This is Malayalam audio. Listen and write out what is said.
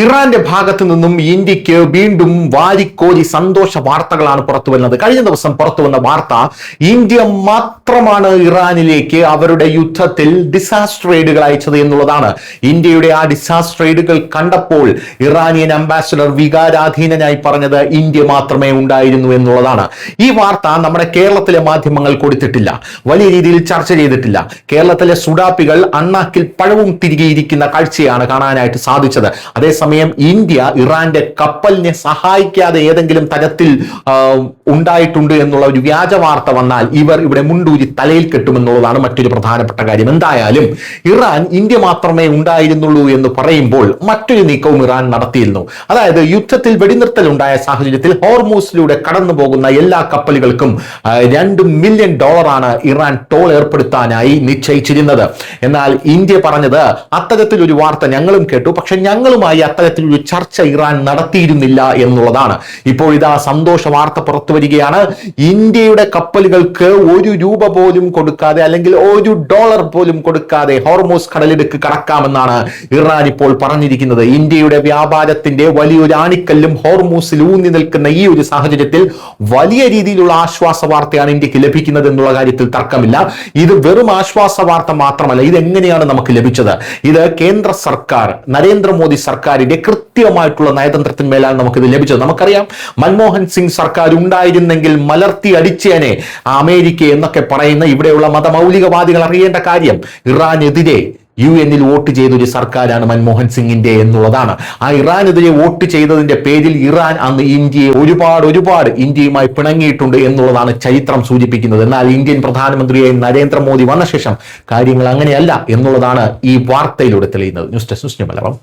ഇറാന്റെ ഭാഗത്തു നിന്നും ഇന്ത്യക്ക് വീണ്ടും വാരിക്കോരി സന്തോഷ വാർത്തകളാണ് പുറത്തു വരുന്നത്. കഴിഞ്ഞ ദിവസം പുറത്തു വന്ന വാർത്ത, ഇന്ത്യ മാത്രമാണ് ഇറാനിലേക്ക് അവരുടെ യുദ്ധത്തിൽ ഡിസാസ്റ്റർ അയച്ചത് എന്നുള്ളതാണ്. ഇന്ത്യയുടെ ആ ഡിസാസ്റ്റർ കണ്ടപ്പോൾ ഇറാനിയൻ അംബാസഡർ വികാരാധീനനായി പറഞ്ഞത് ഇന്ത്യ മാത്രമേ ഉണ്ടായിരുന്നു എന്നുള്ളതാണ്. ഈ വാർത്ത നമ്മുടെ കേരളത്തിലെ മാധ്യമങ്ങൾ കൊടുത്തിട്ടില്ല, വലിയ രീതിയിൽ ചർച്ച ചെയ്തിട്ടില്ല. കേരളത്തിലെ സുഡാപ്പികൾ അണ്ണാക്കിൽ പഴവും തിരികെയിരിക്കുന്ന കാഴ്ചയാണ് കാണാനായിട്ട് സാധിച്ചത്. അതേസമയം ഇന്ത്യ ഇറാന്റെ കപ്പലിനെ സഹായിക്കാതെ ഏതെങ്കിലും തരത്തിൽ ഉണ്ടായിട്ടുണ്ട് എന്നുള്ള ഒരു വ്യാജ വാർത്ത വന്നാൽ ഇവർ ഇവിടെ മുണ്ടൂരി തലയിൽ കെട്ടുമെന്നുള്ളതാണ് മറ്റൊരു പ്രധാനപ്പെട്ട കാര്യം. എന്തായാലും ഇറാൻ ഇന്ത്യ മാത്രമേ ഉണ്ടായിരുന്നുള്ളൂ എന്ന് പറയുമ്പോൾ മറ്റൊരു നീക്കവും ഇറാൻ നടത്തിയിരുന്നു. അതായത് യുദ്ധത്തിൽ വെടിനിർത്തൽ ഉണ്ടായ സാഹചര്യത്തിൽ ഹോർമൂസിലൂടെ കടന്നു പോകുന്ന എല്ലാ കപ്പലുകൾക്കും $2 മില്യൺ ഇറാൻ ടോൾ ഏർപ്പെടുത്താനായി നിശ്ചയിച്ചിരുന്നത്. എന്നാൽ ഇന്ത്യ പറഞ്ഞത് അത്തരത്തിലൊരു വാർത്ത ഞങ്ങളും കേട്ടു, പക്ഷെ ഞങ്ങളുമായി അത്തരത്തിലൊരു ചർച്ച ഇറാൻ നടത്തിയിരുന്നില്ല എന്നുള്ളതാണ്. ഇപ്പോൾ ഇതാ സന്തോഷ വാർത്ത പുറത്തു വരികയാണ്. ഇന്ത്യയുടെ കപ്പലുകൾക്ക് $1 പോലും കൊടുക്കാതെ, അല്ലെങ്കിൽ $1 പോലും കൊടുക്കാതെ ഹോർമൂസ് കടലിടുക്ക് കടക്കാമെന്നാണ് ഇറാൻ ഇപ്പോൾ പറഞ്ഞിരിക്കുന്നത്. ഇന്ത്യയുടെ വ്യാപാരത്തിന്റെ വലിയൊരു ആണിക്കല്ലും ഹോർമൂസിൽ ഊന്നി നിൽക്കുന്ന ഈ ഒരു സാഹചര്യത്തിൽ വലിയ രീതിയിലുള്ള ആശ്വാസ വാർത്തയാണ് ഇന്ത്യക്ക് ലഭിക്കുന്നത് എന്നുള്ള കാര്യത്തിൽ തർക്കമില്ല. ഇത് വെറും ആശ്വാസ വാർത്ത മാത്രമല്ല, ഇത് എങ്ങനെയാണ് നമുക്ക് ലഭിച്ചത്? ഇത് കേന്ദ്ര സർക്കാർ, നരേന്ദ്രമോദി സർക്കാരിന്റെ കൃത്യമായിട്ടുള്ള നയതന്ത്രത്തിന്മേലാണ് നമുക്കിത് ലഭിച്ചത്. നമുക്കറിയാം, മൻമോഹൻ സിംഗ് സർക്കാർ ഉണ്ടായിരുന്നെങ്കിൽ മലർത്തി അടിച്ചേനെ അമേരിക്ക എന്നൊക്കെ പറയുന്ന ഇവിടെയുള്ള മതമൗലികവാദികൾ അറിയേണ്ട കാര്യം, ഇറാനെതിരെ UN വോട്ട് ചെയ്ത ഒരു സർക്കാരാണ് മൻമോഹൻ സിംഗിന്റെ എന്നുള്ളതാണ്. ആ ഇറാനെതിരെ വോട്ട് ചെയ്തതിന്റെ പേരിൽ ഇറാൻ അന്ന് ഇന്ത്യയെ ഒരുപാട് ഇന്ത്യയുമായി പിണങ്ങിയിട്ടുണ്ട് എന്നുള്ളതാണ് ചരിത്രം സൂചിപ്പിക്കുന്നത്. എന്നാൽ ഇന്ത്യൻ പ്രധാനമന്ത്രിയായി നരേന്ദ്രമോദി വന്ന ശേഷം കാര്യങ്ങൾ അങ്ങനെയല്ല എന്നുള്ളതാണ് ഈ വാർത്തയിലൂടെ തെളിയുന്നത്. News desk, news Malayalam.